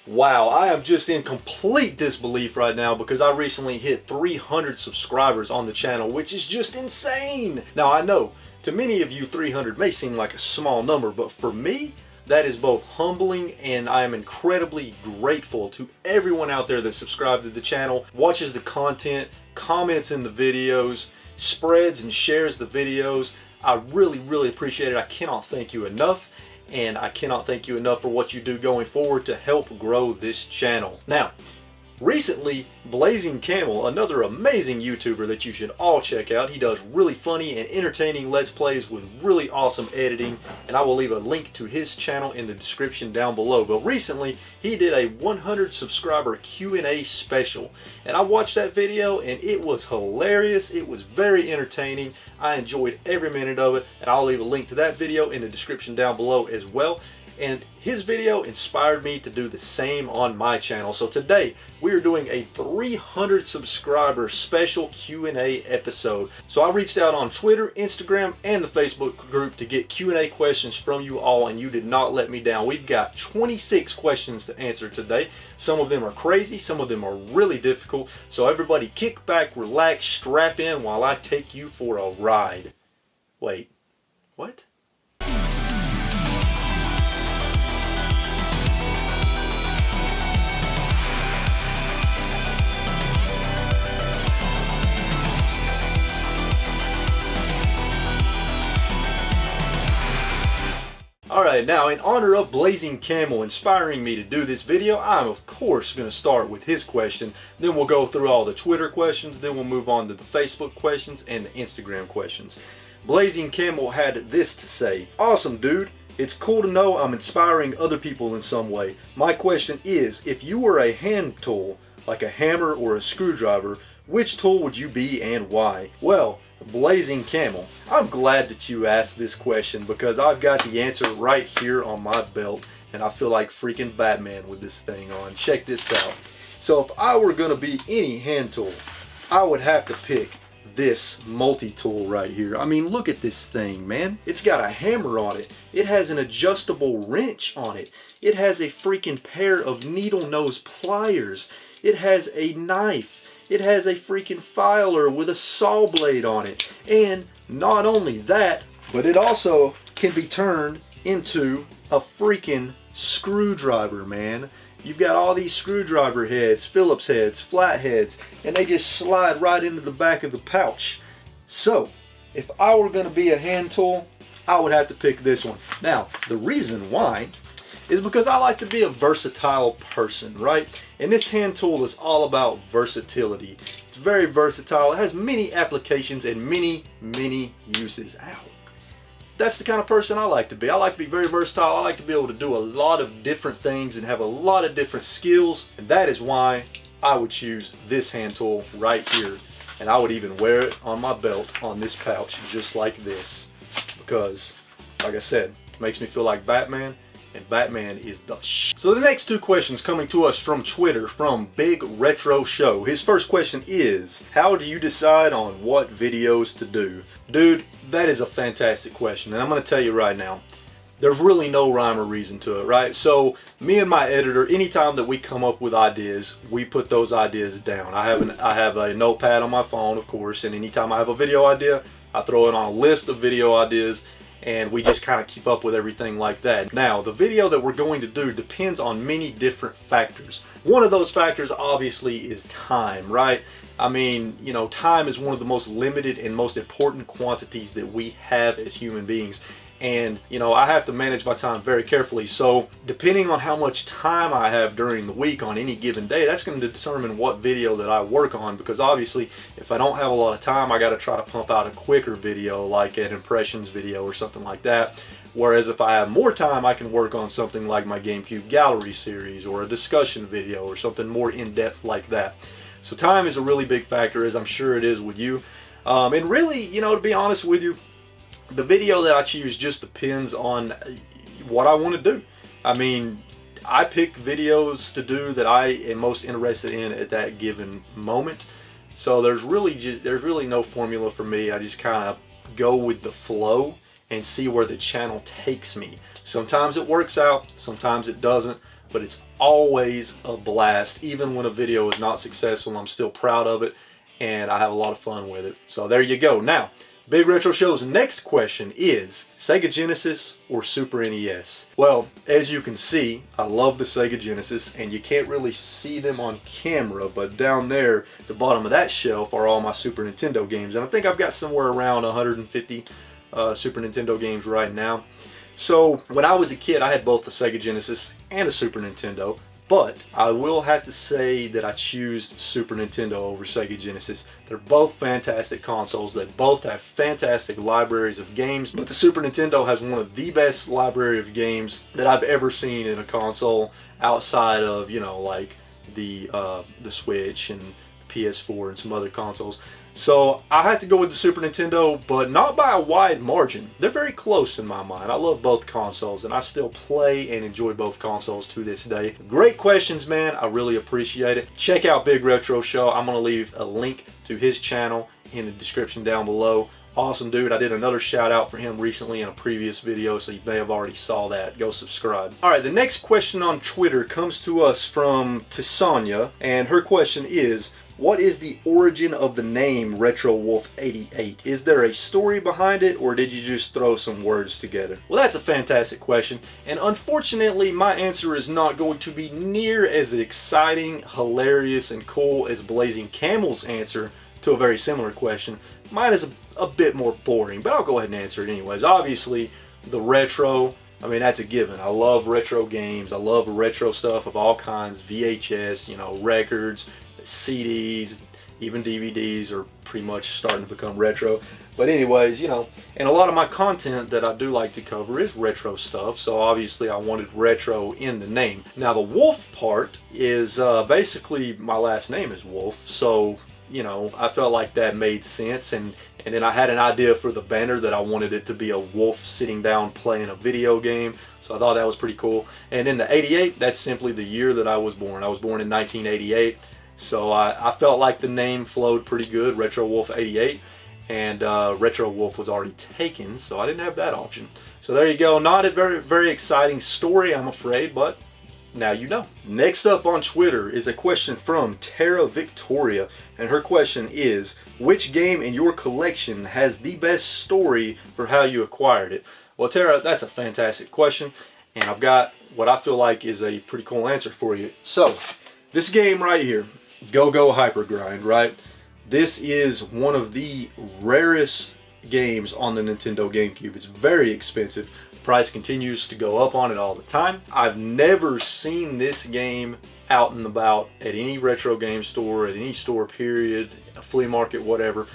Wow, I am just in complete disbelief right now because I recently hit 300 subscribers on the channel, which is just insane. Now I know, to many of you 300 may seem like a small number, but for me, that is both humbling and I am incredibly grateful to everyone out there that subscribed to the channel, watches the content, comments in the videos, spreads and shares the videos. I really appreciate it. I cannot thank you enough. And I cannot thank you enough for what you do going forward to help grow this channel. Now, recently, Blazing Camel, another amazing YouTuber that you should all check out. He does really funny and entertaining Let's Plays with really awesome editing, and I will leave a link to his channel in the description down below. But recently, he did a 100 subscriber Q&A special, and I watched that video and it was hilarious. It was very entertaining. I enjoyed every minute of it, and I'll leave a link to that video in the description down below as well. And his video inspired me to do the same on my channel. So today we are doing a 300 subscriber special Q&A episode. So I reached out on Twitter, Instagram, and the Facebook group to get Q&A questions from you all, and you did not let me down. We've got 26 questions to answer today. Some of them are crazy, some of them are really difficult. So everybody kick back, relax, strap in while I take you for a ride. Wait, what? Alright, now in honor of Blazing Camel inspiring me to do this video, I'm of course going to start with his question. Then we'll go through all the Twitter questions, then we'll move on to the Facebook questions and the Instagram questions. Blazing Camel had this to say: "Awesome dude, it's cool to know I'm inspiring other people in some way. My question is, if you were a hand tool, like a hammer or a screwdriver, which tool would you be and why?" Well, Blazing Camel, I'm glad that you asked this question because I've got the answer right here on my belt, and I feel like freaking Batman with this thing on. Check this out. So if I were going to be any hand tool, I would have to pick this multi-tool right here. I mean, look at this thing, man. It's got a hammer on it. It has an adjustable wrench on it. It has a freaking pair of needle nose pliers. It has a knife. It has a freaking filer with a saw blade on it. And not only that, but it also can be turned into a freaking screwdriver, man. You've got all these screwdriver heads, Phillips heads, flat heads, and they just slide right into the back of the pouch. So, if I were going to be a hand tool, I would have to pick this one. Now, the reason why is because I like to be a versatile person, right? And this hand tool is all about versatility. It's very versatile. It has many applications and many uses. Ow. That's the kind of person I like to be. I like to be very versatile. I like to be able to do a lot of different things and have a lot of different skills. And that is why I would choose this hand tool right here. And I would even wear it on my belt on this pouch just like this. Because, like I said, it makes me feel like Batman. And Batman is the sh. So the next two questions coming to us from Twitter from Big Retro Show. His first question is, how do you decide on what videos to do? Dude, that is a fantastic question, and I'm going to tell you right now, there's really no rhyme or reason to it, right? So me and my editor, anytime that we come up with ideas, we put those ideas down. I have a notepad on my phone, of course, and anytime I have a video idea, I throw it on a list of video ideas, and we just kind of keep up with everything like that. Now, the video that we're going to do depends on many different factors. One of those factors obviously is time, right? I mean, you know, time is one of the most limited and most important quantities that we have as human beings. And, you know, I have to manage my time very carefully. So depending on how much time I have during the week on any given day, that's going to determine what video that I work on. Because obviously, if I don't have a lot of time, I got to try to pump out a quicker video, like an impressions video or something like that. Whereas if I have more time, I can work on something like my GameCube Gallery series or a discussion video or something more in-depth like that. So time is a really big factor, as I'm sure it is with you. And really, you know, to be honest with you, the video that I choose just depends on what I want to do. I mean, I pick videos to do that I am most interested in at that given moment. So there's really no formula for me. I just kind of go with the flow and see where the channel takes me. Sometimes it works out, sometimes it doesn't. but it's always a blast. Even when a video is not successful, I'm still proud of it, and I have a lot of fun with it. So there you go. Now, Big Retro Show's next question is Sega Genesis or Super NES? Well, as you can see, I love the Sega Genesis, and you can't really see them on camera, but down there, at the bottom of that shelf are all my Super Nintendo games, and I think I've got somewhere around 150 Super Nintendo games right now. So when I was a kid, I had both the Sega Genesis and a Super Nintendo. But I will have to say that I choose Super Nintendo over Sega Genesis. They're both fantastic consoles. They both have fantastic libraries of games. But the Super Nintendo has one of the best library of games that I've ever seen in a console outside of, you know, like the Switch and the PS4 and some other consoles. So I had to go with the Super Nintendo, but not by a wide margin. They're very close in my mind. I love both consoles, and I still play and enjoy both consoles to this day. Great questions, man. I really appreciate it. Check out Big Retro Show. I'm going to leave a link to his channel in the description down below. Awesome dude. I did another shout out for him recently in a previous video, so you may have already saw that. Go subscribe. Alright, the next question on Twitter comes to us from Tesonya, and her question is, what is the origin of the name RetroWolf88? Is there a story behind it, or did you just throw some words together? Well, that's a fantastic question, and unfortunately my answer is not going to be near as exciting, hilarious, and cool as Blazing Camel's answer to a very similar question. Mine is a bit more boring, but I'll go ahead and answer it anyways. Obviously, the retro, I mean, that's a given. I love retro games. I love retro stuff of all kinds, VHS, you know, records, CDs, even DVDs are pretty much starting to become retro. But anyways, you know, and a lot of my content that I do like to cover is retro stuff, so obviously I wanted retro in the name. Now the Wolf part is basically my last name is Wolf, so you know, I felt like that made sense, and then I had an idea for the banner that I wanted it to be a wolf sitting down playing a video game, so I thought that was pretty cool. And then the 88, that's simply the year that I was born. I was born in 1988. So I felt like the name flowed pretty good, RetroWolf88, and RetroWolf was already taken, so I didn't have that option. So there you go. Not a very exciting story, I'm afraid, but now you know. Next up on Twitter is a question from Tara Victoria, and her question is, which game in your collection has the best story for how you acquired it? Well, Tara, that's a fantastic question, and I've got what I feel like is a pretty cool answer for you. So, this game right here, Go-Go Hyper Grind, right? This is one of the rarest games on the Nintendo GameCube. It's very expensive. The price continues to go up on it all the time. I've never seen this game out and about at any retro game store, at any store period, a flea market, whatever,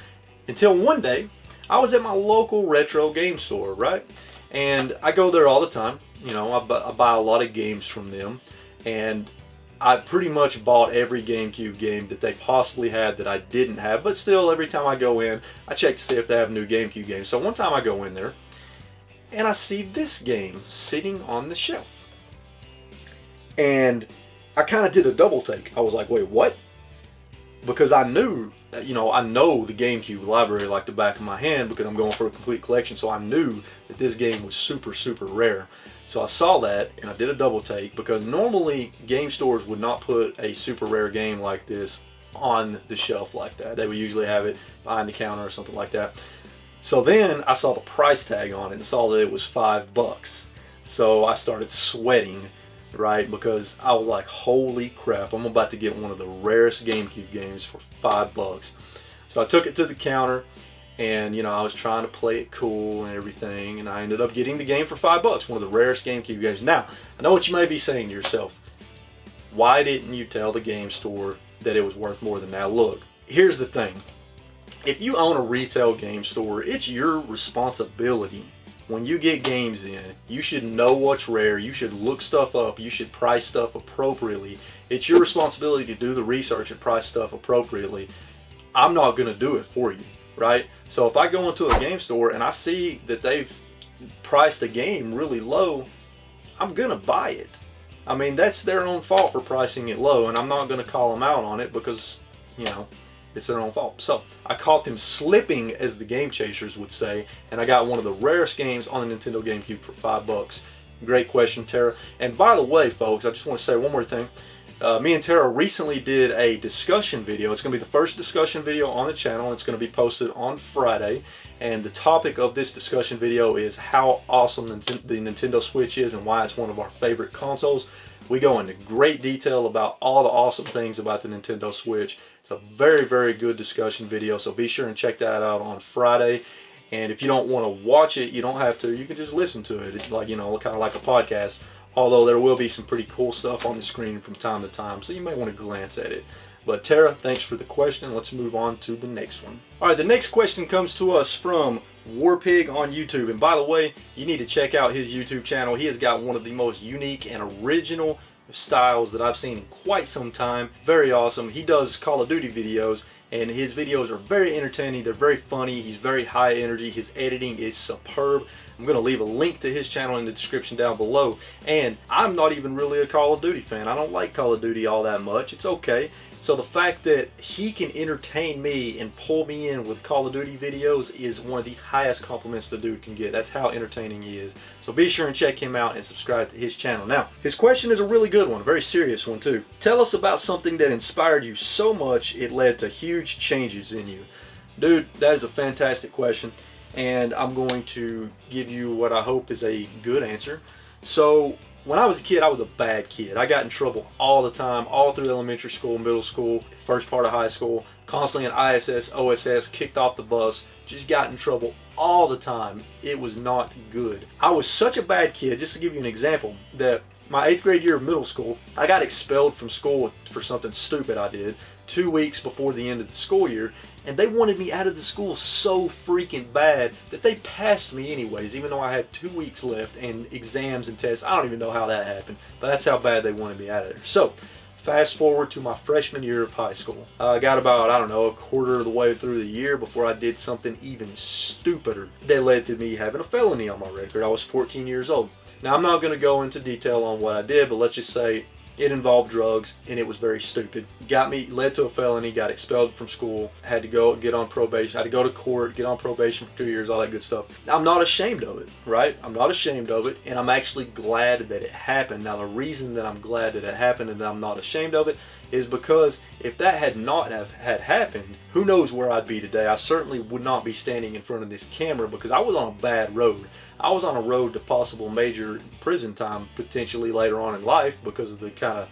until one day I was at my local retro game store, right? And I go there all the time. You know, I buy a lot of games from them, and I pretty much bought every GameCube game that they possibly had that I didn't have, but still every time I go in, I check to see if they have new GameCube games. So one time I go in there, and I see this game sitting on the shelf. And I kind of did a double take. I was like, wait, what? Because I knew, you know, I know the GameCube library like the back of my hand because I'm going for a complete collection, so I knew that this game was super rare. So I saw that and I did a double take, because normally game stores would not put a super rare game like this on the shelf like that. They would usually have it behind the counter or something like that. So then I saw the price tag on it and saw that it was $5. So I started sweating, right? Because I was like, holy crap, I'm about to get one of the rarest GameCube games for $5. So I took it to the counter, and you know, I was trying to play it cool and everything, and I ended up getting the game for $5, one of the rarest GameCube games. Now, I know what you may be saying to yourself. Why didn't you tell the game store that it was worth more than that? Look, here's the thing. If you own a retail game store, it's your responsibility. When you get games in, you should know what's rare, you should look stuff up, you should price stuff appropriately. It's your responsibility to do the research and price stuff appropriately. I'm not going to do it for you, right? So if I go into a game store and I see that they've priced a game really low, I'm going to buy it. I mean, that's their own fault for pricing it low, and I'm not going to call them out on it because, you know, it's their own fault. So I caught them slipping, as the Game Chasers would say, and I got one of the rarest games on the Nintendo GameCube for $5. Great question, Tara. And by the way, folks, I just want to say one more thing. Me and Tara recently did a discussion video. It's going to be the first discussion video on the channel. It's going to be posted on Friday. And the topic of this discussion video is how awesome the Nintendo Switch is and why it's one of our favorite consoles. We go into great detail about all the awesome things about the Nintendo Switch. It's a very, very good discussion video, so be sure and check that out on Friday. And if you don't want to watch it, you don't have to. You can just listen to it. It's like, you know, kind of like a podcast. Although there will be some pretty cool stuff on the screen from time to time, so you may want to glance at it. But Tara, thanks for the question. Let's move on to the next one. All right, the next question comes to us from Warpig on YouTube. And by the way, you need to check out his YouTube channel. He has got one of the most unique and original styles that I've seen in quite some time. Very awesome. He does Call of Duty videos, and his videos are very entertaining. They're very funny. He's very high energy. His editing is superb. I'm going to leave a link to his channel in the description down below. And I'm not even really a Call of Duty fan. I don't like Call of Duty all that much. It's okay. So the fact that he can entertain me and pull me in with Call of Duty videos is one of the highest compliments the dude can get. That's how entertaining he is. So be sure and check him out and subscribe to his channel. Now, his question is a really good one, a very serious one too. Tell us about something that inspired you so much it led to huge changes in you. Dude, that is a fantastic question, and I'm going to give you what I hope is a good answer. So, when I was a kid, I was a bad kid. I got in trouble all the time, all through elementary school, middle school, first part of high school, constantly in ISS, OSS, kicked off the bus, just got in trouble all the time. It was not good. I was such a bad kid, just to give you an example, that my 8th grade year of middle school, I got expelled from school for something stupid I did 2 weeks before the end of the school year, and they wanted me out of the school so freaking bad that they passed me anyways, even though I had 2 weeks left and exams and tests. I don't even know how that happened, but that's how bad they wanted me out of there. So, fast forward to my freshman year of high school. I got about, I don't know, a quarter of the way through the year before I did something even stupider that led to me having a felony on my record. I was 14 years old. Now, I'm not going to go into detail on what I did, but let's just say it involved drugs, and it was very stupid. Led to a felony, got expelled from school, had to go get on probation, had to go to court, get on probation for 2 years, all that good stuff. Now, I'm not ashamed of it, right? I'm not ashamed of it, and I'm actually glad that it happened. Now, the reason that I'm glad that it happened and that I'm not ashamed of it is because if that had not had happened, who knows where I'd be today. I certainly would not be standing in front of this camera because I was on a bad road. I was on a road to possible major prison time potentially later on in life because of the kind of,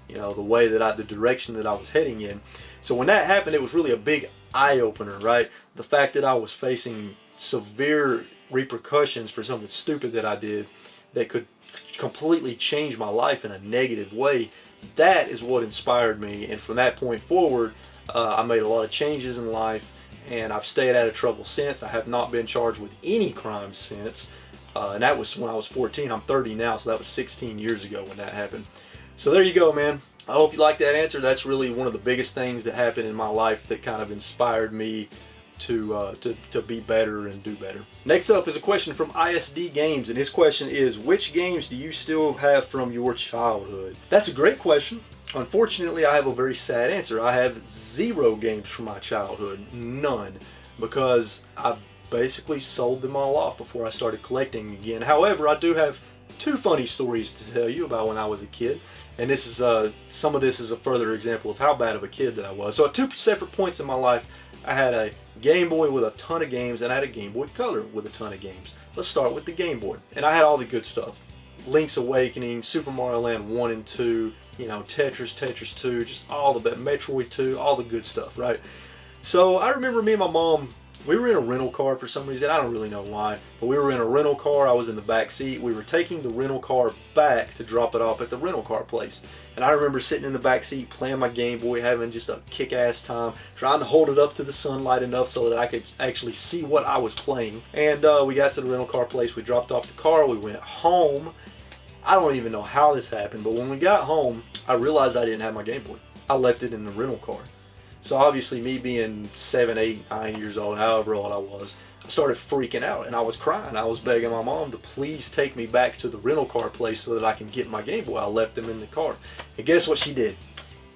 you know, the way that the direction that I was heading in. So when that happened, it was really a big eye-opener, right? The fact that I was facing severe repercussions for something stupid that I did that could completely change my life in a negative way, that is what inspired me. And from that point forward, I made a lot of changes in life, and I've stayed out of trouble since. I have not been charged with any crimes since, and that was when I was 14. I'm 30 now, so that was 16 years ago when that happened. So there you go, man. I hope you like that answer. That's really one of the biggest things that happened in my life that kind of inspired me to be better and do better. Next up is a question from ISD Games, and his question is, which games do you still have from your childhood? That's a great question. Unfortunately, I have a very sad answer. I have 0 games from my childhood. None. Because I basically sold them all off before I started collecting again. However, I do have 2 funny stories to tell you about when I was a kid. And this is some of this is a further example of how bad of a kid that I was. So at 2 separate points in my life, I had a Game Boy with a ton of games, and I had a Game Boy Color with a ton of games. Let's start with the Game Boy. And I had all the good stuff. Link's Awakening, Super Mario Land 1 and 2, you know, Tetris 2, just all the best, Metroid 2, all the good stuff, right? So I remember me and my mom, we were in a rental car for some reason. I don't really know why, but we were in a rental car. I was in the back seat. We were taking the rental car back to drop it off at the rental car place. And I remember sitting in the back seat playing my Game Boy, having just a kick-ass time, trying to hold it up to the sunlight enough so that I could actually see what I was playing. And we got to the rental car place. We dropped off the car. We went home. I don't even know how this happened, but when we got home, I realized I didn't have my Game Boy. I left it in the rental car. So obviously, me being 7, 8, 9 years old, however old I was, I started freaking out, and I was crying. I was begging my mom to please take me back to the rental car place so that I can get my Game Boy. I left them in the car. And guess what she did?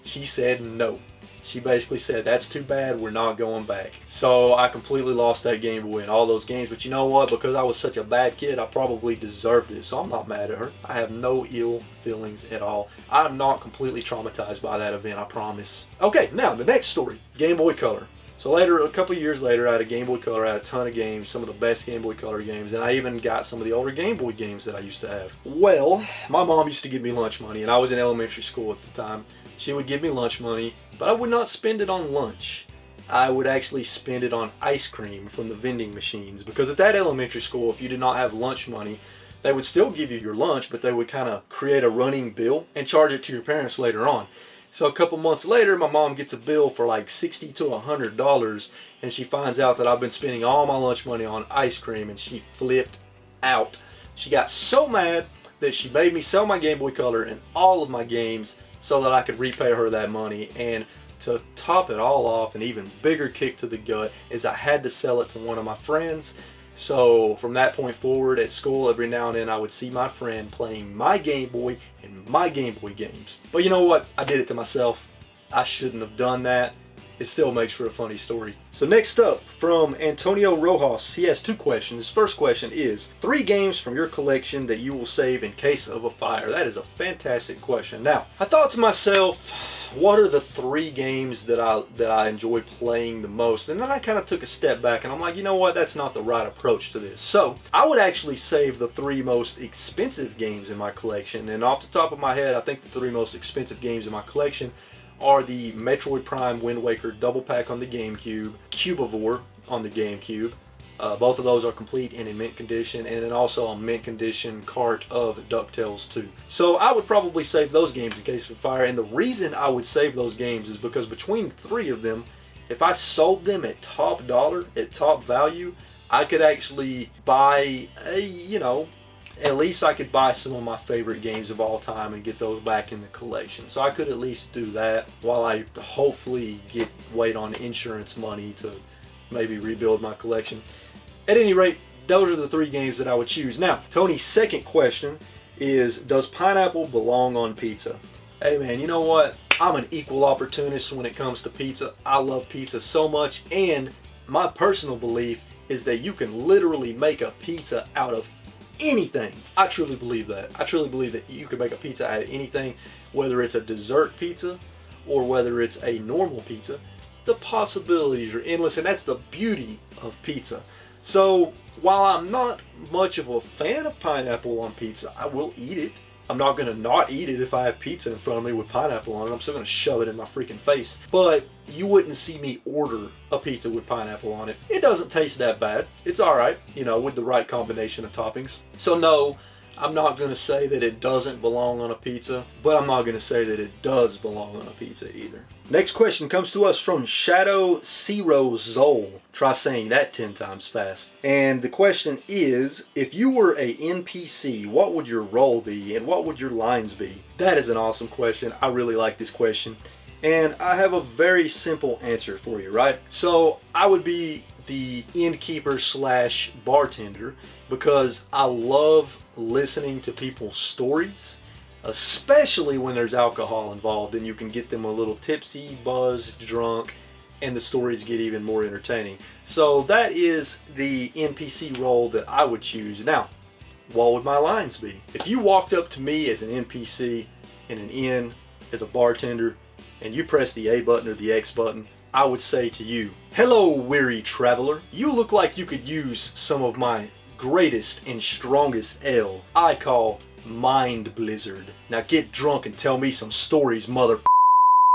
She said no. she basically said, that's too bad, we're not going back. So I completely lost that Game Boy and all those games. But you know what? Because I was such a bad kid, I probably deserved it. So I'm not mad at her. I have no ill feelings at all. I'm not completely traumatized by that event, I promise. Okay, now the next story, Game Boy Color. So later, a couple of years later, I had a Game Boy Color. I had a ton of games, some of the best Game Boy Color games, and I even got some of the older Game Boy games that I used to have. Well, my mom used to give me lunch money, and I was in elementary school at the time. She would give me lunch money, but I would not spend it on lunch. I would actually spend it on ice cream from the vending machines, because at that elementary school, if you did not have lunch money, they would still give you your lunch, but they would kind of create a running bill and charge it to your parents later on. So a couple months later, my mom gets a bill for like $60 to $100, and she finds out that I've been spending all my lunch money on ice cream, and she flipped out. She got so mad that she made me sell my Game Boy Color and all of my games so that I could repay her that money. And to top it all off, an even bigger kick to the gut is I had to sell it to one of my friends. So from that point forward at school, every now and then I would see my friend playing my Game Boy and my Game Boy games. But you know what? I did it to myself. I shouldn't have done that. It still makes for a funny story. So next up, from Antonio Rojas, he has two questions. His first question is, 3 games from your collection that you will save in case of a fire. That is a fantastic question. Now, I thought to myself, what are the 3 games that I enjoy playing the most? And then I kind of took a step back and I'm like, you know what, that's not the right approach to this. So I would actually save the 3 most expensive games in my collection. And off the top of my head, I think the 3 most expensive games in my collection are the Metroid Prime Wind Waker Double Pack on the GameCube, Cubivore on the GameCube. Both of those are complete and in mint condition, and then also a mint condition cart of DuckTales 2. So I would probably save those games in case of fire, and the reason I would save those games is because between 3 of them, if I sold them at top dollar, at top value, I could actually buy at least I could buy some of my favorite games of all time and get those back in the collection. So I could at least do that while I hopefully wait on insurance money to maybe rebuild my collection. At any rate, those are the 3 games that I would choose. Now, Tony's second question is, does pineapple belong on pizza? Hey man, you know what? I'm an equal opportunist when it comes to pizza. I love pizza so much, and my personal belief is that you can literally make a pizza out of anything. I truly believe that. I truly believe that you can make a pizza out of anything, whether it's a dessert pizza or whether it's a normal pizza. The possibilities are endless, and that's the beauty of pizza. So while I'm not much of a fan of pineapple on pizza, I will eat it. I'm not going to not eat it if I have pizza in front of me with pineapple on it. I'm still going to shove it in my freaking face. But you wouldn't see me order a pizza with pineapple on it. It doesn't taste that bad. It's alright, with the right combination of toppings. So no, I'm not going to say that it doesn't belong on a pizza, but I'm not going to say that it does belong on a pizza either. Next question comes to us from Shadow SeroZoul. Try saying that 10 times fast. And the question is, if you were a NPC, what would your role be and what would your lines be? That is an awesome question. I really like this question. And I have a very simple answer for you, right? So I would be the innkeeper slash bartender because I love listening to people's stories, especially when there's alcohol involved and you can get them a little tipsy, buzzed, drunk, and the stories get even more entertaining. So that is the NPC role that I would choose. Now, what would my lines be? If you walked up to me as an NPC in an inn, as a bartender, and you press the A button or the X button, I would say to you, "Hello, weary traveler. You look like you could use some of my greatest and strongest ale I call Mind Blizzard. Now get drunk and tell me some stories, mother."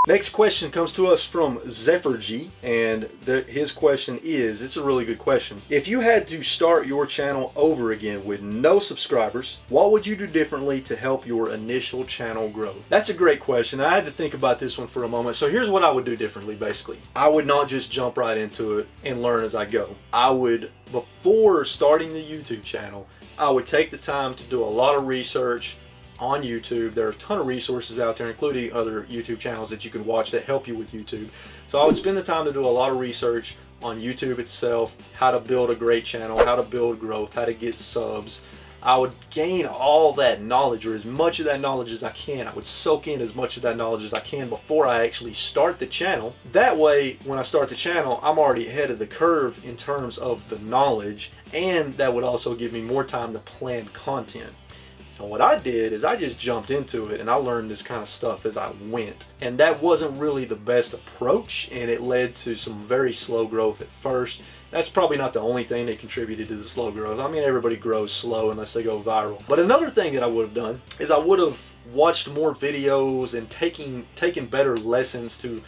Next question comes to us from Zephergy, and his question is, it's a really good question. If you had to start your channel over again with no subscribers, what would you do differently to help your initial channel growth? That's a great question. I had to think about this one for a moment. So here's what I would do differently, basically. I would not just jump right into it and learn as I go. I would, before starting the YouTube channel, I would take the time to do a lot of research on YouTube. There are a ton of resources out there, including other YouTube channels that you can watch that help you with YouTube. So I would spend the time to do a lot of research on YouTube itself, how to build a great channel, how to build growth, how to get subs. I would gain all that knowledge, or as much of that knowledge as I can. I would soak in as much of that knowledge as I can before I actually start the channel. That way, when I start the channel, I'm already ahead of the curve in terms of the knowledge, and that would also give me more time to plan content. And what I did is I just jumped into it and I learned this kind of stuff as I went. And that wasn't really the best approach, and it led to some very slow growth at first. That's probably not the only thing that contributed to the slow growth. I mean, everybody grows slow unless they go viral. But another thing that I would have done is I would have watched more videos and taken better lessons to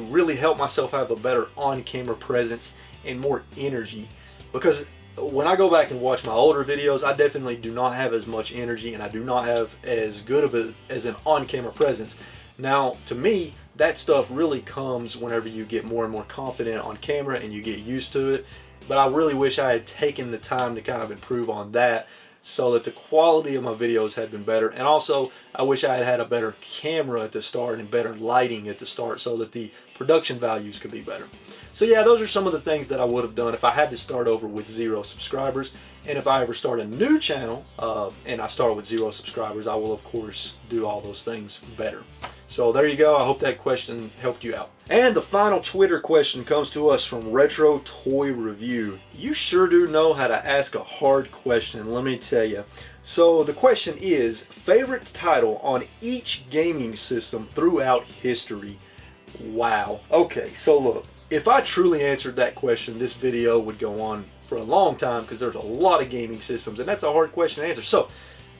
really help myself have a better on-camera presence and more energy. Because when I go back and watch my older videos, I definitely do not have as much energy, and I do not have as good of an on-camera presence. Now, to me, that stuff really comes whenever you get more and more confident on camera and you get used to it. But I really wish I had taken the time to kind of improve on that, so that the quality of my videos had been better. And also, I wish I had had a better camera at the start and better lighting at the start, so that the production values could be better. So yeah, those are some of the things that I would have done if I had to start over with 0 subscribers. And if I ever start a new channel and I start with 0 subscribers, I will of course do all those things better. So there you go. I hope that question helped you out. And the final Twitter question comes to us from Retro Toy Review. You sure do know how to ask a hard question, let me tell you. So the question is, favorite title on each gaming system throughout history? Wow. Okay, so look, if I truly answered that question, this video would go on for a long time, because there's a lot of gaming systems, and that's a hard question to answer. So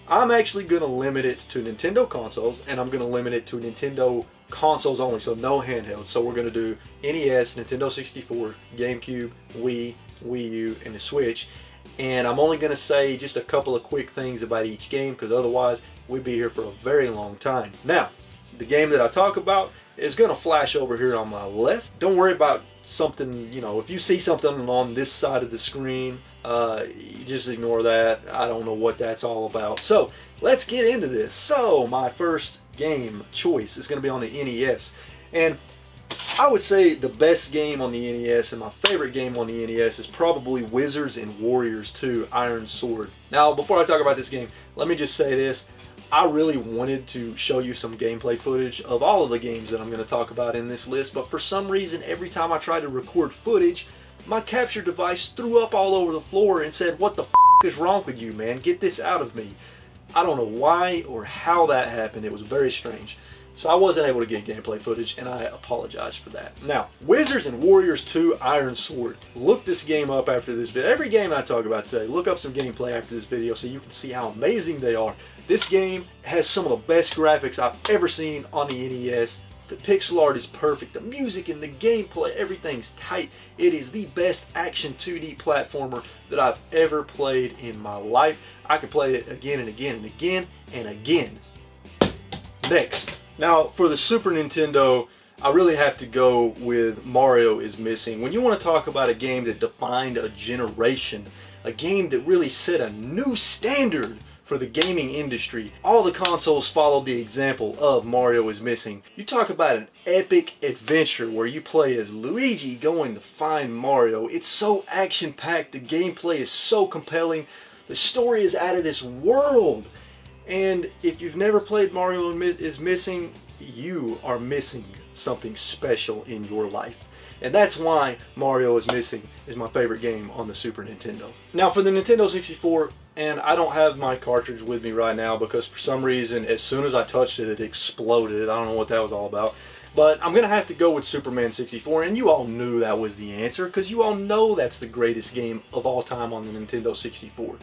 I'm actually going to limit it to Nintendo consoles, and I'm going to limit it to Nintendo consoles only, so no handhelds. So we're going to do NES, Nintendo 64, GameCube, Wii, Wii U, and the Switch. And I'm only going to say just a couple of quick things about each game, because otherwise we'd be here for a very long time. Now, the game that I talk about is going to flash over here on my left. Don't worry about something, you know, if you see something on this side of the screen, you just ignore that. I don't know what that's all about. So let's get into this. So my first game choice is going to be on the NES, and I would say the best game on the NES and my favorite game on the NES is probably Wizards and Warriors 2 Iron Sword. Now, before I talk about this game, let me just say this. I really wanted to show you some gameplay footage of all of the games that I'm going to talk about in this list, but for some reason, every time I tried to record footage, my capture device threw up all over the floor and said, "What the f*** is wrong with you, man? Get this out of me." I don't know why or how that happened. It was very strange. So I wasn't able to get gameplay footage, and I apologize for that. Now, Wizards and Warriors 2 Iron Sword. Look this game up after this video. Every game I talk about today, look up some gameplay after this video so you can see how amazing they are. This game has some of the best graphics I've ever seen on the NES. The pixel art is perfect. The music and the gameplay, everything's tight. It is the best action 2D platformer that I've ever played in my life. I could play it again and again and again and again. Next. Now, for the Super Nintendo, I really have to go with Mario is Missing. When you want to talk about a game that defined a generation, a game that really set a new standard for the gaming industry, all the consoles followed the example of Mario is Missing. You talk about an epic adventure where you play as Luigi going to find Mario. It's so action-packed, the gameplay is so compelling, the story is out of this world. And if you've never played Mario is Missing, you are missing something special in your life. And that's why Mario is Missing is my favorite game on the Super Nintendo. Now for the Nintendo 64, and I don't have my cartridge with me right now because for some reason as soon as I touched it, it exploded. I don't know what that was all about. But I'm going to have to go with Superman 64, and you all knew that was the answer because you all know that's the greatest game of all time on the Nintendo 64.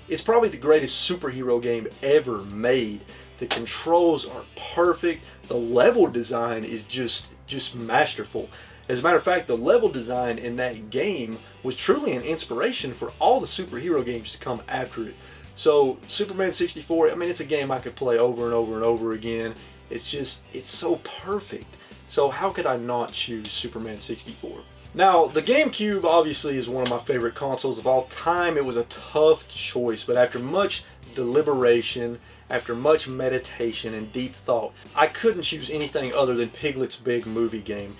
It's probably the greatest superhero game ever made. The controls are perfect. The level design is just masterful. As a matter of fact, the level design in that game was truly an inspiration for all the superhero games to come after it. So Superman 64, I mean, it's a game I could play over and over and over again. It's so perfect. So how could I not choose Superman 64? Now, the GameCube obviously is one of my favorite consoles of all time. It was a tough choice, but after much deliberation, after much meditation and deep thought, I couldn't choose anything other than Piglet's Big Movie Game.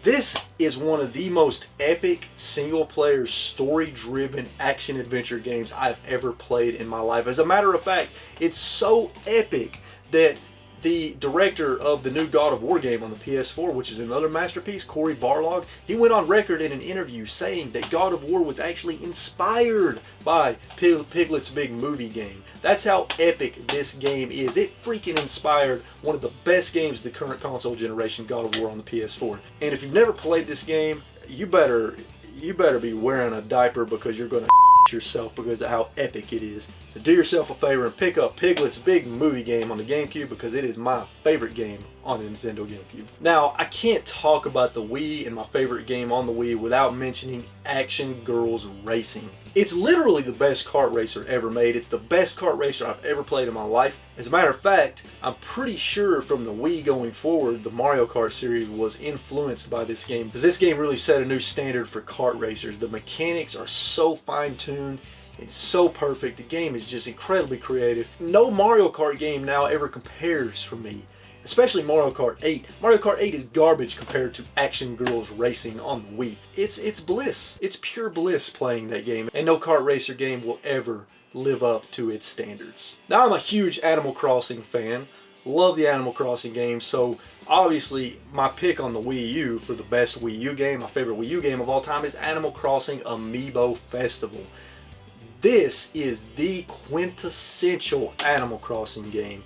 This is one of the most epic single-player, story-driven action-adventure games I've ever played in my life. As a matter of fact, it's so epic that the director of the new God of War game on the PS4, which is another masterpiece, Cory Barlog, he went on record in an interview saying that God of War was actually inspired by Piglet's Big Movie game. That's how epic this game is. It freaking inspired one of the best games of the current console generation, God of War on the PS4. And if you've never played this game, you better be wearing a diaper, because you're going to yourself because of how epic it is. So do yourself a favor and pick up Piglet's Big Movie game on the GameCube, because it is my favorite game on the Nintendo GameCube. Now, I can't talk about the Wii and my favorite game on the Wii without mentioning Action Girls Racing. It's literally the best kart racer ever made. It's the best kart racer I've ever played in my life. As a matter of fact, I'm pretty sure from the Wii going forward, the Mario Kart series was influenced by this game, because this game really set a new standard for kart racers. The mechanics are so fine-tuned. It's so perfect. The game is just incredibly creative. No Mario Kart game now ever compares for me, especially Mario Kart 8. Mario Kart 8 is garbage compared to Action Girls Racing on the Wii. It's bliss. It's pure bliss playing that game, and no kart racer game will ever live up to its standards. Now, I'm a huge Animal Crossing fan. Love the Animal Crossing games, so obviously my pick on the Wii U for the best Wii U game, my favorite Wii U game of all time, is Animal Crossing Amiibo Festival. This is the quintessential Animal Crossing game.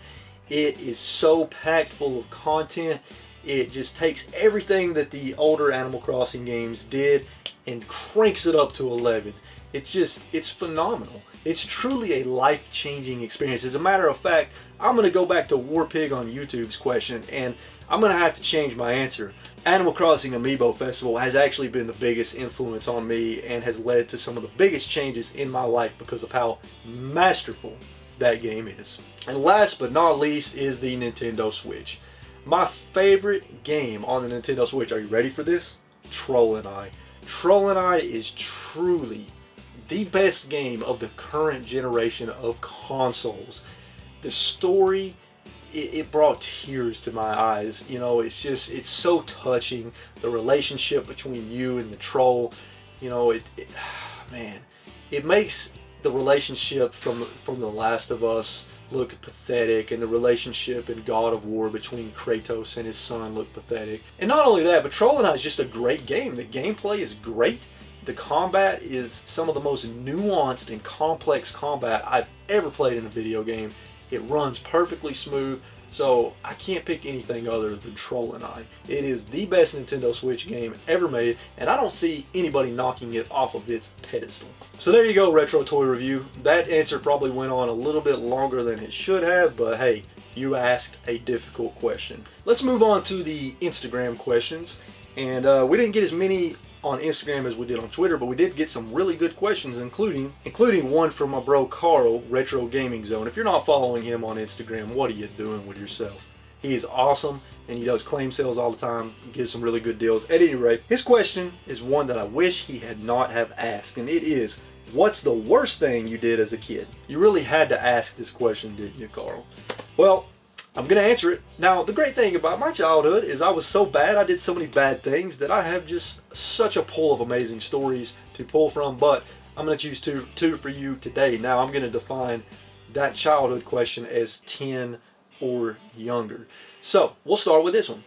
It is so packed full of content. It just takes everything that the older Animal Crossing games did and cranks it up to 11. It's phenomenal. It's truly a life-changing experience. As a matter of fact, I'm going to go back to WarPigOnYT's question, and I'm going to have to change my answer. Animal Crossing Amiibo Festival has actually been the biggest influence on me and has led to some of the biggest changes in my life because of how masterful that game is. And last but not least is the Nintendo Switch. My favorite game on the Nintendo Switch, are you ready for this? Troll and I. Troll and I is truly the best game of the current generation of consoles. The story, it brought tears to my eyes. You know, it's so touching. The relationship between you and the troll, you know, man, it makes the relationship from The Last of Us look pathetic, and the relationship in God of War between Kratos and his son look pathetic. And not only that, but Troll and I is just a great game. The gameplay is great. The combat is some of the most nuanced and complex combat I've ever played in a video game. It runs perfectly smooth, so I can't pick anything other than Troll and I. It is the best Nintendo Switch game ever made, and I don't see anybody knocking it off of its pedestal. So there you go, Retro Toy Review. That answer probably went on a little bit longer than it should have, but hey, you asked a difficult question. Let's move on to the Instagram questions. And we didn't get as many on Instagram as we did on Twitter, but we did get some really good questions, including one from my bro Carl, RetroGamingZone. If you're not following him on Instagram, what are you doing with yourself? He is awesome, and he does claim sales all the time. He gives some really good deals. At any rate, his question is one that I wish he had not have asked, and it is, what's the worst thing you did as a kid? You really had to ask this question, didn't you, Carl? Well, I'm going to answer it. Now, the great thing about my childhood is I was so bad, I did so many bad things, that I have just such a pool of amazing stories to pull from, but I'm going to choose two for you today. Now, I'm going to define that childhood question as 10 or younger. So, we'll start with this one.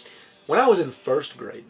When I was in first grade,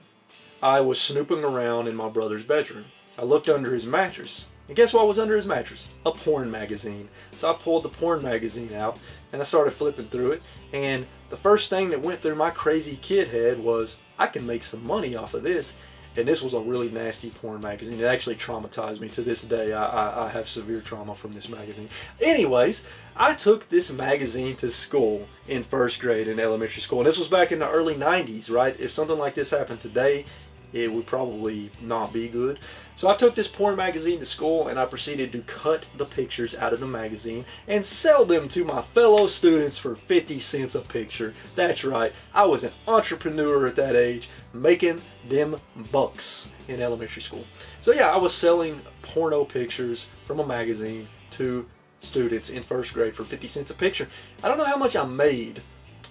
I was snooping around in my brother's bedroom. I looked under his mattress. And guess what was under his mattress? A porn magazine. So I pulled the porn magazine out and I started flipping through it. And the first thing that went through my crazy kid head was, I can make some money off of this. And this was a really nasty porn magazine. It actually traumatized me to this day. I have severe trauma from this magazine. Anyways, I took this magazine to school in first grade in elementary school. And this was back in the early 90s, right? If something like this happened today, it would probably not be good. So I took this porn magazine to school and I proceeded to cut the pictures out of the magazine and sell them to my fellow students for 50 cents a picture. That's right, I was an entrepreneur at that age, making them bucks in elementary school. So yeah, I was selling porno pictures from a magazine to students in first grade for 50 cents a picture. I don't know how much I made,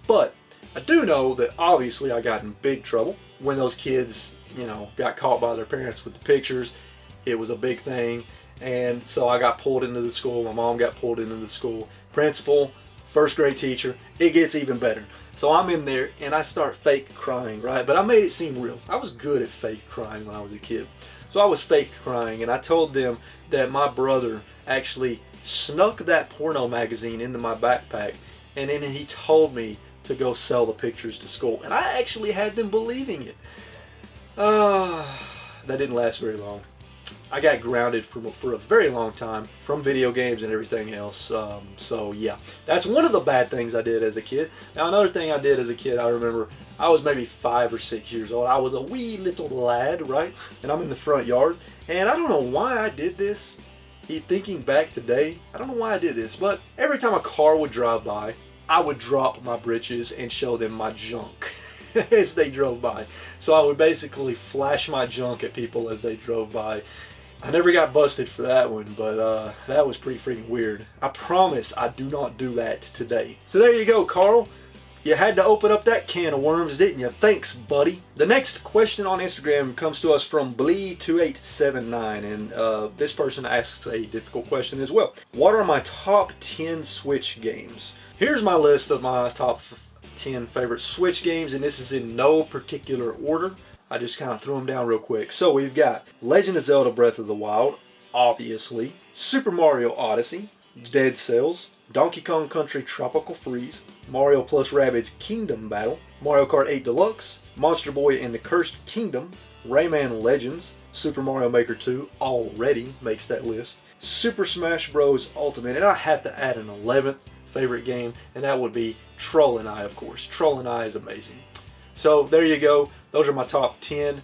but I do know that obviously I got in big trouble. when those kids, you know, got caught by their parents with the pictures, it was a big thing. And so I got pulled into the school. My mom got pulled into the school. Principal, first grade teacher, it gets even better. So I'm in there and I start fake crying, right? But I made it seem real. I was good at fake crying when I was a kid. So I was fake crying, and I told them that my brother actually snuck that porno magazine into my backpack, and then he told me to go sell the pictures to school. And I actually had them believing it. That didn't last very long. I got grounded for a very long time from video games and everything else. So yeah, that's one of the bad things I did as a kid. Now another thing I did as a kid, I remember I was maybe 5 or 6 years old. I was a wee little lad, right? And I'm in the front yard, and I don't know why I did this. Thinking back today, I don't know why I did this, but every time a car would drive by, I would drop my britches and show them my junk as they drove by. So I would basically flash my junk at people as they drove by. I never got busted for that one, but that was pretty freaking weird. I promise I do not do that today. So there you go, Carl. You had to open up that can of worms, didn't you? Thanks, buddy. The next question on Instagram comes to us from Blee2879, and this person asks a difficult question as well. What are my top 10 Switch games? Here's my list of my top 10 favorite Switch games, and this is in no particular order. I just kind of threw them down real quick. So we've got Legend of Zelda Breath of the Wild, obviously, Super Mario Odyssey, Dead Cells, Donkey Kong Country Tropical Freeze, Mario plus Rabbids Kingdom Battle, Mario Kart 8 Deluxe, Monster Boy and the Cursed Kingdom, Rayman Legends, Super Mario Maker 2 already makes that list, Super Smash Bros. Ultimate, and I have to add an 11th favorite game, and that would be Troll and I, of course. Troll and I is amazing. So there you go. Those are my top 10.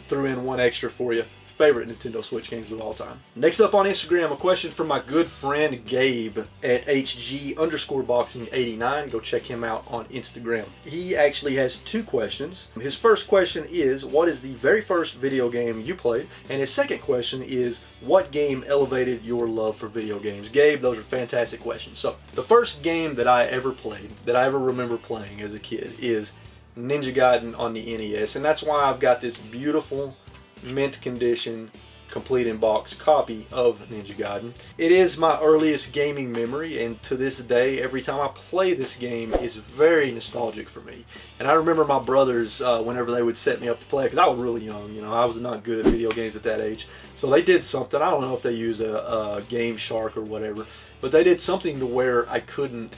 Threw in one extra for you. Favorite Nintendo Switch games of all time. Next up on Instagram, a question from my good friend Gabe at HG_boxing89. Go check him out on Instagram. He actually has 2 questions. His first question is, what is the very first video game you played? And his second question is, what game elevated your love for video games? Gabe, those are fantastic questions. So the first game that I ever played, that I ever remember playing as a kid, is Ninja Gaiden on the NES. And that's why I've got this beautiful mint condition complete in box copy of Ninja Gaiden. It is my earliest gaming memory, and to this day every time I play this game is very nostalgic for me. And I remember my brothers whenever they would set me up to play, because I was really young, you know, I was not good at video games at that age. So they did something, I don't know if they use a Game Shark or whatever, but they did something to where I couldn't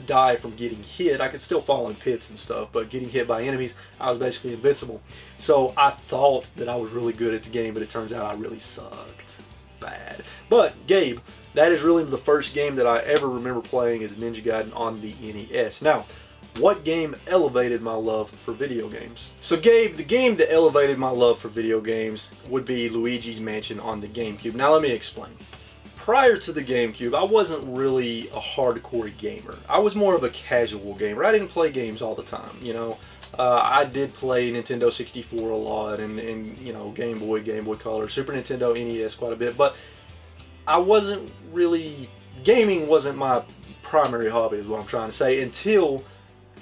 die from getting hit. I could still fall in pits and stuff, but getting hit by enemies, I was basically invincible. So I thought that I was really good at the game, but it turns out I really sucked bad. But Gabe, that is really the first game that I ever remember playing is Ninja Gaiden on the NES. Now, what game elevated my love for video games? So Gabe, the game that elevated my love for video games would be Luigi's Mansion on the GameCube. Now let me explain. Prior to the GameCube, I wasn't really a hardcore gamer. I was more of a casual gamer. I didn't play games all the time, you know. I did play Nintendo 64 a lot, and you know, Game Boy Color, Super Nintendo, NES quite a bit, but I wasn't really, gaming wasn't my primary hobby is what I'm trying to say, until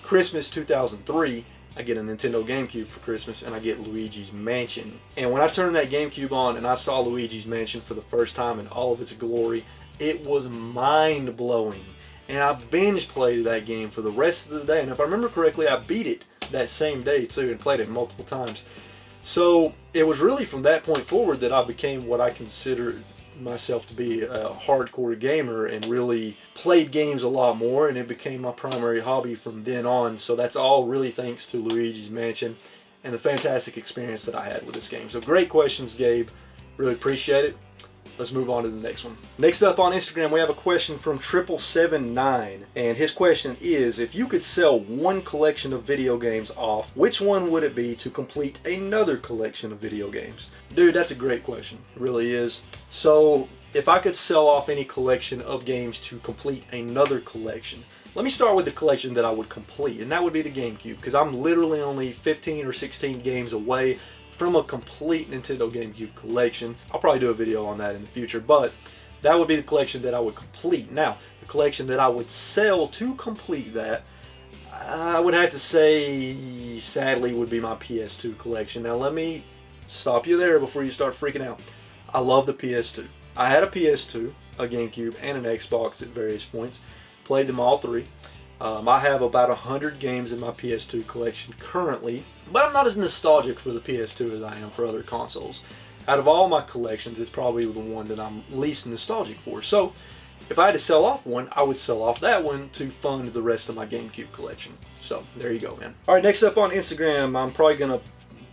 Christmas 2003. I get a Nintendo GameCube for Christmas, and I get Luigi's Mansion. And when I turned that GameCube on and I saw Luigi's Mansion for the first time in all of its glory, it was mind-blowing. And I binge played that game for the rest of the day. And if I remember correctly, I beat it that same day too and played it multiple times. So it was really from that point forward that I became what I consider myself to be a hardcore gamer and really played games a lot more, and it became my primary hobby from then on. So that's all really thanks to Luigi's Mansion and the fantastic experience that I had with this game. So great questions, Gabe. Really appreciate it. Let's move on to the next one. Next up on Instagram, we have a question from 779, and his question is, if you could sell one collection of video games off, which one would it be to complete another collection of video games? Dude, that's a great question. It really is. So, if I could sell off any collection of games to complete another collection, let me start with the collection that I would complete, and that would be the GameCube, because I'm literally only 15 or 16 games away from a complete Nintendo GameCube collection. I'll probably do a video on that in the future, but that would be the collection that I would complete. Now, the collection that I would sell to complete that, I would have to say, sadly, would be my PS2 collection. Now let me stop you there before you start freaking out. I love the PS2. I had a PS2, a GameCube, and an Xbox at various points. Played them all three. I have about 100 games in my PS2 collection currently, but I'm not as nostalgic for the PS2 as I am for other consoles. Out of all my collections, it's probably the one that I'm least nostalgic for. So, if I had to sell off one, I would sell off that one to fund the rest of my GameCube collection. So, there you go, man. Alright, next up on Instagram, I'm probably going to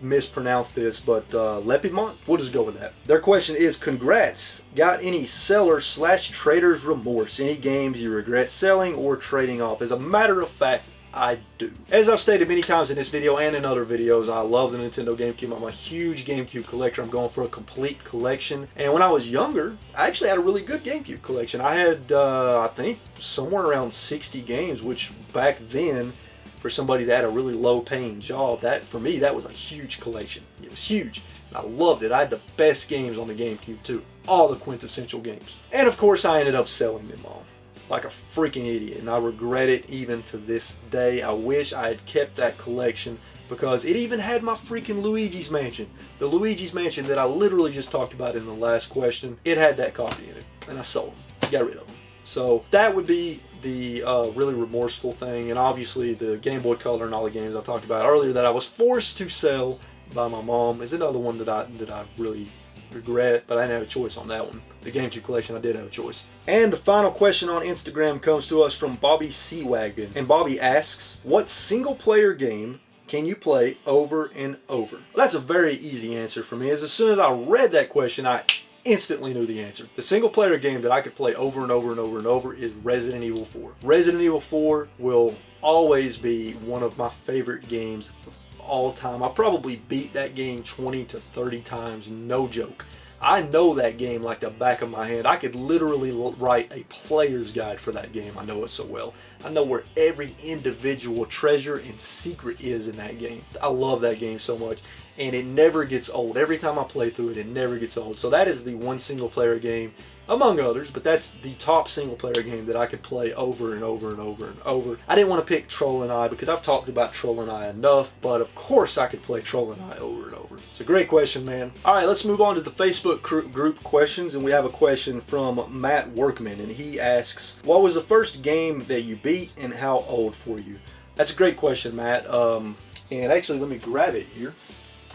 mispronounce this, but lepemont, we'll just go with that. Their question is, congrats, got any seller/trader's remorse? Any games you regret selling or trading off? As a matter of fact, I do. As I've stated many times in this video and in other videos, I love the Nintendo GameCube. I'm a huge GameCube collector. I'm going for a complete collection. And when I was younger, I actually had a really good GameCube collection. I had, I think, somewhere around 60 games, which back then, for somebody that had a really low paying job, that for me, that was a huge collection. It was huge. And I loved it. I had the best games on the GameCube too. All the quintessential games. And of course, I ended up selling them all. Like a freaking idiot, and I regret it even to this day. I wish I had kept that collection because it even had my freaking Luigis Mansion. The Luigis Mansion that I literally just talked about in the last question, it had that copy in it, and I sold them, got rid of them. So that would be the really remorseful thing, and obviously the Game Boy Color and all the games I talked about earlier that I was forced to sell by my mom is another one that I really regret, but I didn't have a choice on that one. The GameCube collection, I did have a choice. And the final question on Instagram comes to us from Bobby C Wagon. And Bobby asks, what single player game can you play over and over? Well, that's a very easy answer for me. As soon as I read that question, I instantly knew the answer. The single player game that I could play over and over and over and over is Resident Evil 4. Resident Evil 4 will always be one of my favorite games of all time. I probably beat that game 20 to 30 times, no joke. I know that game like the back of my hand. I could literally write a player's guide for that game. I know it so well. I know where every individual treasure and secret is in that game. I love that game so much, and it never gets old. Every time I play through it, it never gets old. So that is the one single player game, among others, but that's the top single player game that I could play over and over and over and over. I didn't want to pick Troll and I because I've talked about Troll and I enough, but of course I could play Troll and I over and over. It's a great question, man. Alright, let's move on to the Facebook group questions, and we have a question from Matt Workman, and he asks, what was the first game that you beat and how old for you? That's a great question, Matt. And actually, let me grab it here.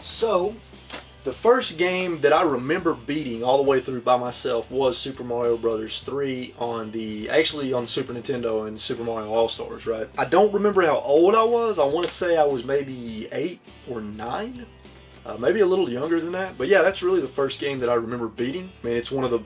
So, the first game that I remember beating all the way through by myself was Super Mario Bros. 3 on the Super Nintendo and Super Mario All-Stars, right? I don't remember how old I was. I want to say I was maybe 8 or 9. Maybe a little younger than that, but yeah, that's really the first game that I remember beating. I mean, it's one of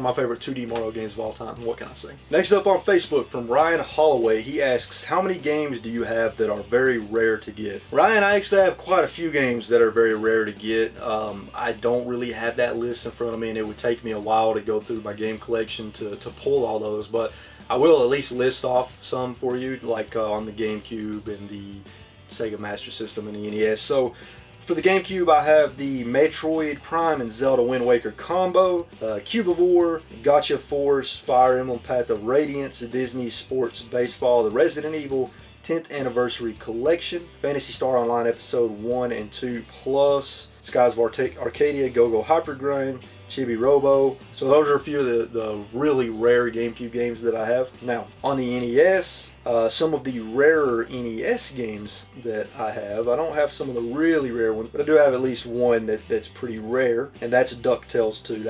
my favorite 2D Mario games of all time. What can I say? Next up on Facebook from Ryan Holloway, he asks, how many games do you have that are very rare to get? Ryan, I actually have quite a few games that are very rare to get. I don't really have that list in front of me, and it would take me a while to go through my game collection to pull all those, but I will at least list off some for you, like on the GameCube and the Sega Master System and the NES. So, for the GameCube, I have the Metroid Prime and Zelda Wind Waker combo, Cubivore, Gotcha Force, Fire Emblem Path of Radiance, Disney Sports Baseball, the Resident Evil 10th Anniversary Collection, Phantasy Star Online Episode 1 and 2 Plus, Skies of Arcadia, Go-Go Hypergrain, Chibi Robo. So those are a few of the really rare GameCube games that I have. Now, on the NES, some of the rarer NES games that I don't have some of the really rare ones, but I do have at least one that's pretty rare, and that's DuckTales 2.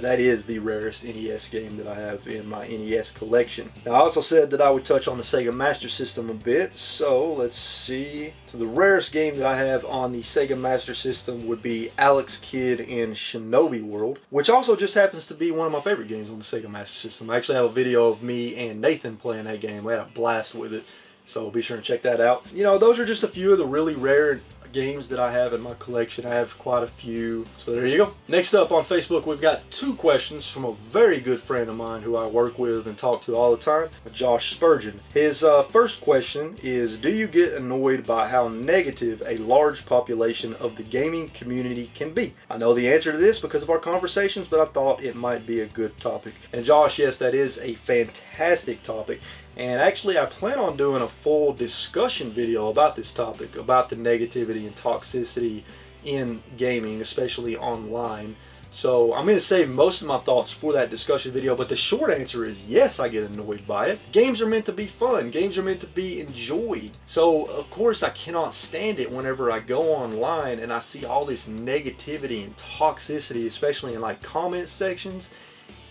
That is the rarest NES game that I have in my NES collection. Now, I also said that I would touch on the Sega Master System a bit, so let's see. So the rarest game that I have on the Sega Master System would be Alex Kidd in Shinobi World, which also just happens to be one of my favorite games on the Sega Master System. I actually have a video of me and Nathan playing that game. We had a blast with it, so be sure and check that out. You know, those are just a few of the really rare games that I have in my collection. I have quite a few, so there you go. Next up on Facebook, we've got two questions from a very good friend of mine who I work with and talk to all the time, Josh Spurgin. His first question is, do you get annoyed by how negative a large population of the gaming community can be? I know the answer to this because of our conversations, but I thought it might be a good topic. And Josh, yes, that is a fantastic topic. And actually I plan on doing a full discussion video about this topic, about the negativity and toxicity in gaming, especially online. So I'm going to save most of my thoughts for that discussion video, but the short answer is yes, I get annoyed by it. Games are meant to be fun. Games are meant to be enjoyed. So of course I cannot stand it whenever I go online and I see all this negativity and toxicity, especially in like comment sections.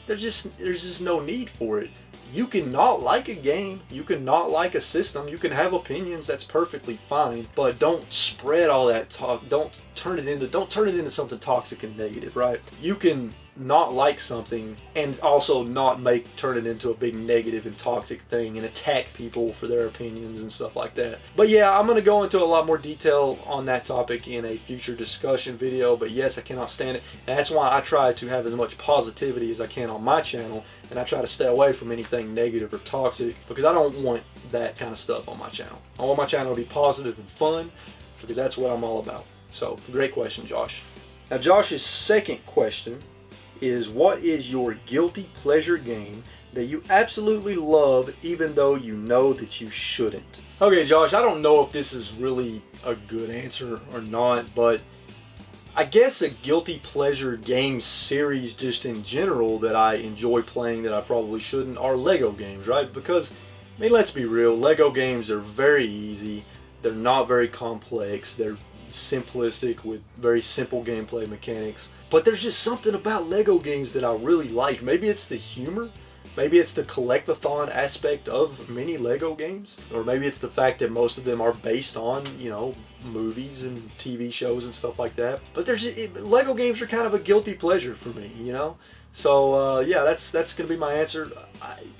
There's just no need for it. You can not like a game, you can not like a system, you can have opinions, that's perfectly fine, but don't spread all that talk, don't turn it into something toxic and negative, right? You can not like something and also not turn it into a big negative and toxic thing and attack people for their opinions and stuff like that. But yeah, I'm going to go into a lot more detail on that topic in a future discussion video, but yes, I cannot stand it. And that's why I try to have as much positivity as I can on my channel, and I try to stay away from anything negative or toxic because I don't want that kind of stuff on my channel. I want my channel to be positive and fun because that's what I'm all about. So, great question, Josh. Now, Josh's second question is, what is your guilty pleasure game that you absolutely love even though you know that you shouldn't? Okay, Josh, I don't know if this is really a good answer or not, but I guess a guilty pleasure game series just in general that I enjoy playing that I probably shouldn't are Lego games, right? Because, I mean, let's be real, Lego games are very easy, they're not very complex, they're simplistic with very simple gameplay mechanics. But there's just something about Lego games that I really like. Maybe it's the humor, maybe it's the collect-a-thon aspect of many Lego games, or maybe it's the fact that most of them are based on, you know, movies and TV shows and stuff like that. But Lego games are kind of a guilty pleasure for me, you know? So yeah, that's going to be my answer.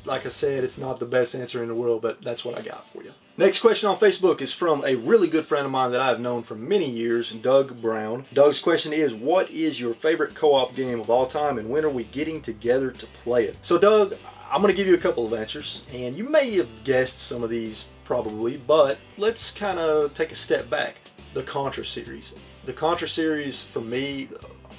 Like I said, it's not the best answer in the world, but that's what I got for you. Next question on Facebook is from a really good friend of mine that I've known for many years, Doug Brown. Doug's question is, what is your favorite co-op game of all time and when are we getting together to play it? So Doug, I'm going to give you a couple of answers, and you may have guessed some of these probably, but let's kind of take a step back. The Contra series. The Contra series for me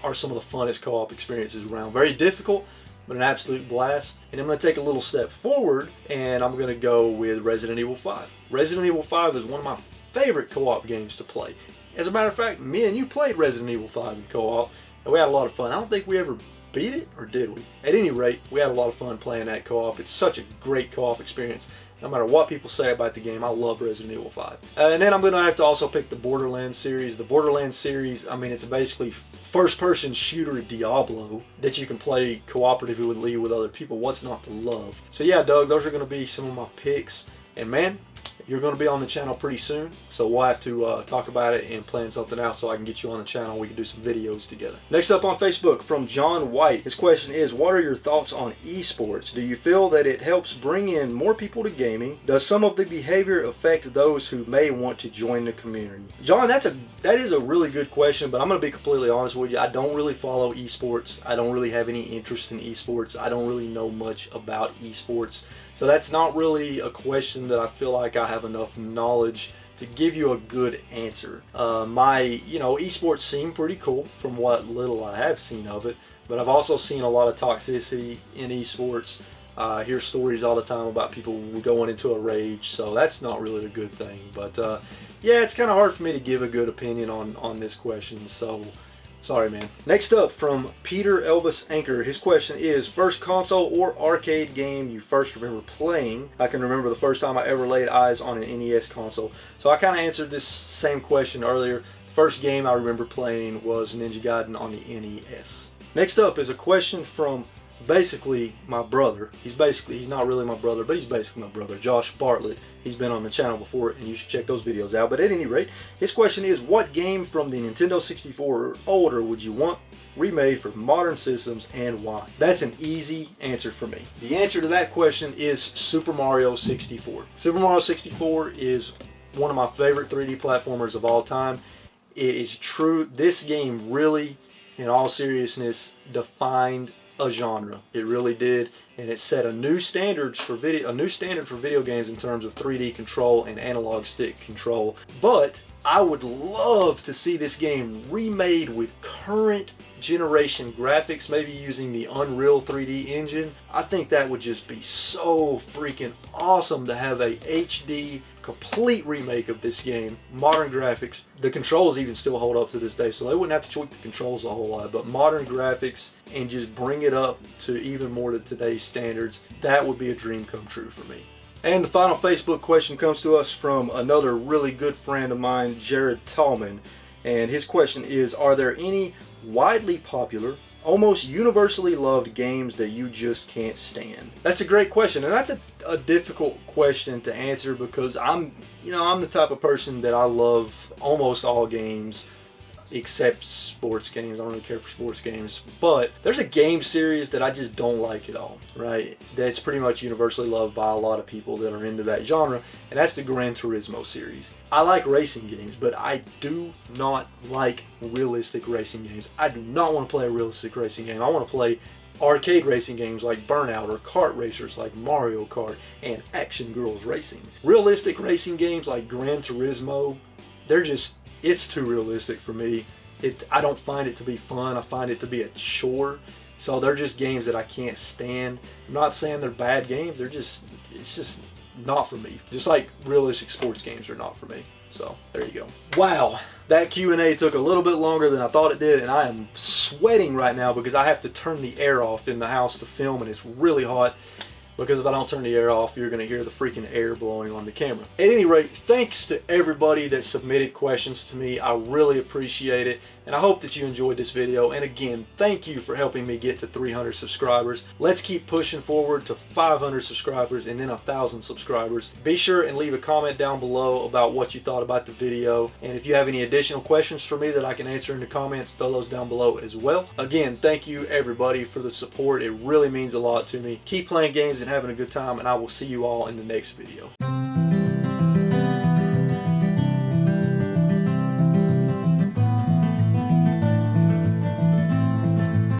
are some of the funnest co-op experiences around. Very difficult, but an absolute blast. And I'm going to take a little step forward and I'm going to go with Resident Evil 5. Resident Evil 5 is one of my favorite co-op games to play. As a matter of fact, me and you played Resident Evil 5 in co-op and we had a lot of fun. I don't think we ever beat it, or did we? At any rate, we had a lot of fun playing that co-op. It's such a great co-op experience. No matter what people say about the game, I love Resident Evil 5. And then I'm going to have to also pick the Borderlands series. The Borderlands series, I mean, it's basically first-person shooter Diablo that you can play cooperatively with other people. What's not to love? So yeah, Doug, those are going to be some of my picks. And man, you're going to be on the channel pretty soon, so we'll have to talk about it and plan something out so I can get you on the channel. We can do some videos together. Next up on Facebook from Jon White. His question is, what are your thoughts on esports? Do you feel that it helps bring in more people to gaming? Does some of the behavior affect those who may want to join the community? John, that is a really good question, but I'm going to be completely honest with you. I don't really follow esports. I don't really have any interest in esports. I don't really know much about esports. So that's not really a question that I feel like I have enough knowledge to give you a good answer. Esports seem pretty cool from what little I have seen of it, but I've also seen a lot of toxicity in esports. I hear stories all the time about people going into a rage, so that's not really a good thing. But yeah, it's kind of hard for me to give a good opinion on this question, so sorry, man. Next up from Peter Elvis Ankar. His question is, first console or arcade game you first remember playing? I can remember the first time I ever laid eyes on an NES console. So I kind of answered this same question earlier. The first game I remember playing was Ninja Gaiden on the NES. Next up is a question from basically my brother. He's not really my brother, but he's basically my brother, Josh Bartlett. He's been on the channel before and you should check those videos out. But at any rate, his question is, what game from the Nintendo 64 or older would you want remade for modern systems and why? That's an easy answer for me. The answer to that question is Super Mario 64. Super Mario 64 is one of my favorite 3D platformers of all time. It is true. This game really, in all seriousness, defined a genre. It really did, and it set a new standard for video games in terms of 3D control and analog stick control. But I would love to see this game remade with current generation graphics, maybe using the Unreal 3D engine. I think that would just be so freaking awesome to have a HD complete remake of this game, modern graphics. The controls even still hold up to this day, so they wouldn't have to tweak the controls a whole lot, but modern graphics and just bring it up to even more to today's standards. That would be a dream come true for me. And the final Facebook question comes to us from another really good friend of mine, Jarrod Tallman. And his question is, are there any widely popular, almost universally loved games that you just can't stand? That's a great question, and that's a difficult question to answer because I'm the type of person that I love almost all games except sports games. I don't really care for sports games, but there's a game series that I just don't like at all, right? That's pretty much universally loved by a lot of people that are into that genre, and that's the Gran Turismo series. I like racing games, but I do not like realistic racing games. I do not want to play a realistic racing game. I want to play arcade racing games like Burnout or kart racers like Mario Kart and Action Girls Racing. Realistic racing games like Gran Turismo, it's too realistic for me. I don't find it to be fun. I find it to be a chore. So they're just games that I can't stand. I'm not saying they're bad games. It's just not for me. Just like realistic sports games are not for me. So there you go. Wow, that Q&A took a little bit longer than I thought it did, and I am sweating right now because I have to turn the air off in the house to film, and it's really hot. Because if I don't turn the air off, you're going to hear the freaking air blowing on the camera. At any rate, thanks to everybody that submitted questions to me. I really appreciate it. And I hope that you enjoyed this video. And again, thank you for helping me get to 300 subscribers. Let's keep pushing forward to 500 subscribers and then 1,000 subscribers. Be sure and leave a comment down below about what you thought about the video. And if you have any additional questions for me that I can answer in the comments, throw those down below as well. Again, thank you everybody for the support. It really means a lot to me. Keep playing games and having a good time, and I will see you all in the next video.